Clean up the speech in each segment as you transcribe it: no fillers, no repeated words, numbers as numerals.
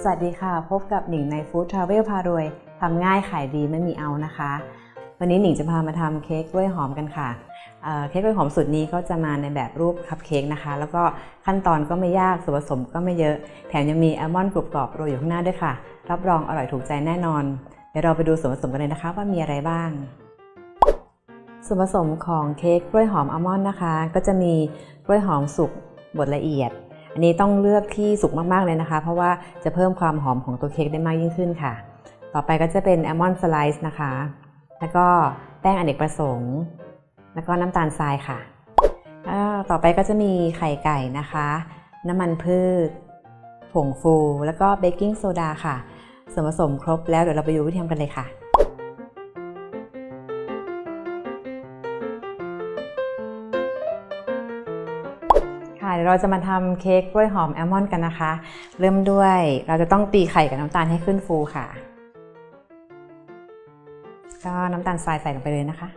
สวัสดีค่ะพบกับหนิงใน Food Travel พารวยทำง่ายขายดีไม่มีเอานะคะวันนี้หนิงจะพามาทำเค้กกล้วยหอมกันค่ะเค้กกล้วยหอมสูตรนี้ก็จะมาในแบบรูปคัพเค้กนะคะแล้วก็ขั้นตอนก็ไม่ยากส่วนผสมก็ไม่เยอะแถมยังมีอัลมอนด์กรุบกรอบโรยอยู่ข้างหน้าด้วยค่ะรับรองอร่อยถูกใจแน่นอนเดี๋ยวเราไปดูส่วนผสมกันเลยนะคะว่ามีอะไรบ้างส่วนผสมของเค้กกล้วยหอมอัลมอนด์นะคะก็จะมีกล้วยหอมสุกบดละเอียดอันนี้ต้องเลือกที่สุกมากๆเลยนะคะเพราะว่าจะเพิ่มความหอมของตัวเค้กได้มากยิ่งขึ้นค่ะต่อไปก็จะเป็นอัลมอนด์สไลซ์นะคะแล้วก็แป้งอเนกประสงค์แล้วก็น้ำตาลทรายค่ะต่อไปก็จะมีไข่ไก่นะคะน้ำมันพืชผงฟูแล้วก็เบกกิ้งโซดาค่ะส่วนผสมครบแล้วเดี๋ยวเราไปดูวิธีทำกันเลยค่ะเดี๋ยวเราจะมาทำเค้กกล้วยหอมแอลมอนด์กันนะคะเริ่มด้วยเราจะต้องตีไข่กับน้ำตาลให้ขึ้นฟูค่ะก็น้ำตาลทรายใส่ลงไปเลยนะคะ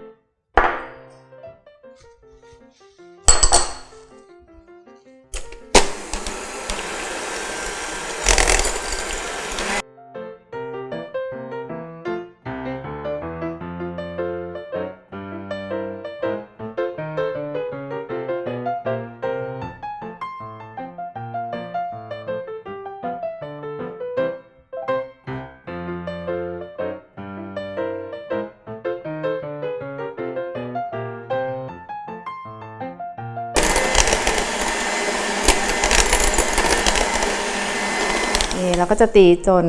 เราก็จะตีจน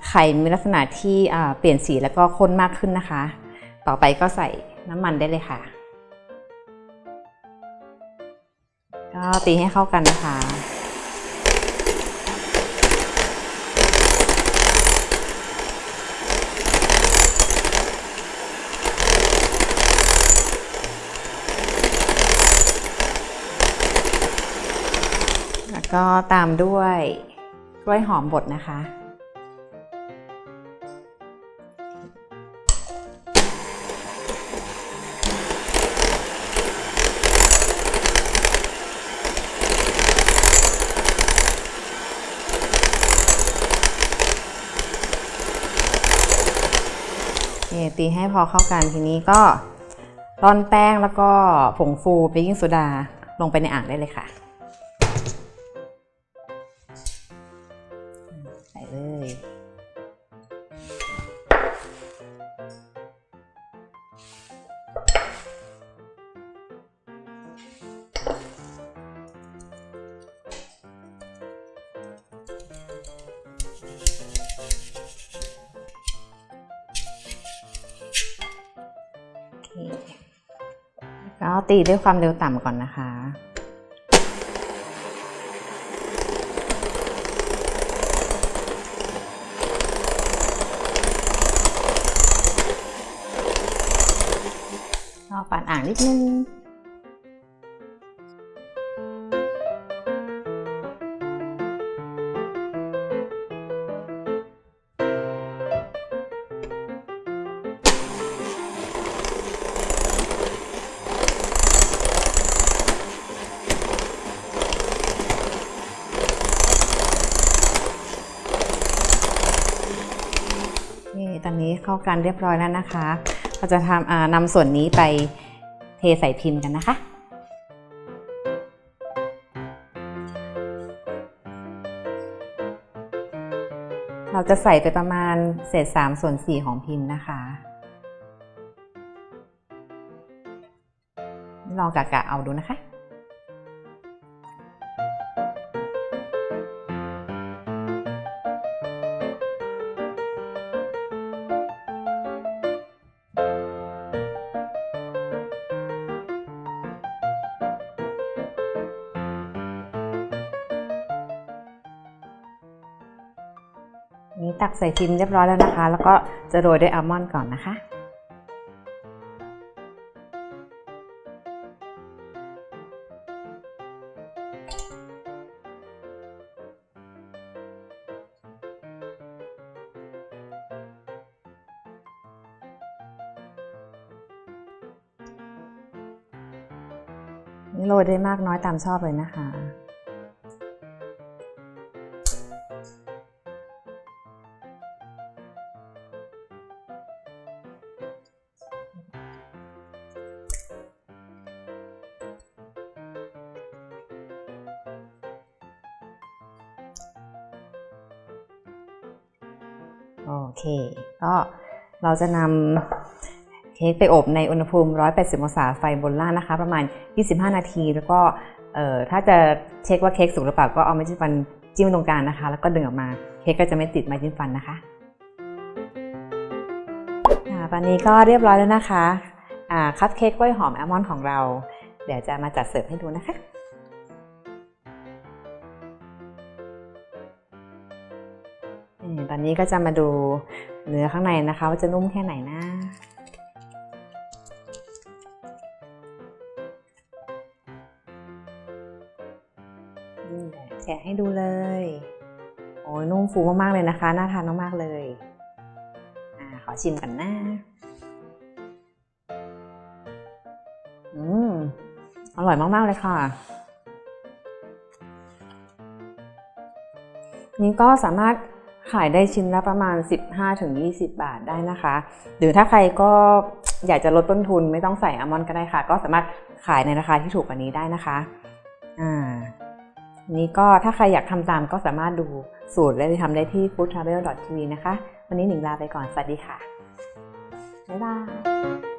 ไข่มีลักษณะที่เปลี่ยนสีแล้วก็ข้นมากขึ้นนะคะต่อไปก็ใส่น้ำมันได้เลยค่ะก็ตีให้เข้ากันนะคะแล้วก็ตามด้วยกล้วยหอมบดนะคะตีให้พอเข้ากันทีนี้ก็ร่อนแป้งแล้วก็ผงฟูเบกกิ้งโซดาลงไปในอ่างได้เลยค่ะใส่เลยก็ตีด้วยความเร็วต่ำก่อนนะคะปั่นอ่างนิดนึงตอนนี้เข้ากันเรียบร้อยแล้วนะคะเราจะนำส่วนนี้ไปเทใส่พิมพ์กันนะคะเราจะใส่ไปประมาณเศษ3/4ของพิมพ์นะคะลองกะเอาดูนะคะนี้ตักใส่พิมพ์เรียบร้อยแล้วนะคะแล้วก็จะโรยด้วยอัลมอนด์ก่อนนะคะโรยได้มากน้อยตามชอบเลยนะคะ โอเคก็เราจะนำเค้กไปอบในอุณหภูมิ180องศาไฟบนล่างนะคะประมาณ25นาทีแล้วก็ถ้าจะเช็คว่าเค้กสุกหรือเปล่าก็เอาไม้จิ้มฟันจิ้มตรงกลางนะคะแล้วก็ดึงออกมาเค้กก็จะไม่ติดไม้จิ้มฟันนะคะตอนนี้ก็เรียบร้อยแล้วนะคะคัพเค้กกล้วยหอมแอลมอนด์ของเราเดี๋ยวจะมาจัดเสิร์ฟให้ดูนะคะตอนนี้ก็จะมาดูเนื้อข้างในนะคะว่าจะนุ่มแค่ไหนนะแกะให้ดูเลยโอ้ยนุ่มฟูมากๆเลยนะคะน่าทานมากๆเลยขอชิมกันนะอร่อยมากๆเลยค่ะนี่ก็สามารถขายได้ชิ้นละประมาณ 15-20 บาทได้นะคะหรือถ้าใครก็อยากจะลดต้นทุนไม่ต้องใส่อัลมอนด์ก็ได้ค่ะก็สามารถขายในราคาที่ถูกกว่านี้ได้นะคะนี่ก็ถ้าใครอยากทำตามก็สามารถดูสูตรและทำได้ที่ foodtravel.tv นะคะวันนี้หนิงลาไปก่อนสวัสดีค่ะบ๊ายบาย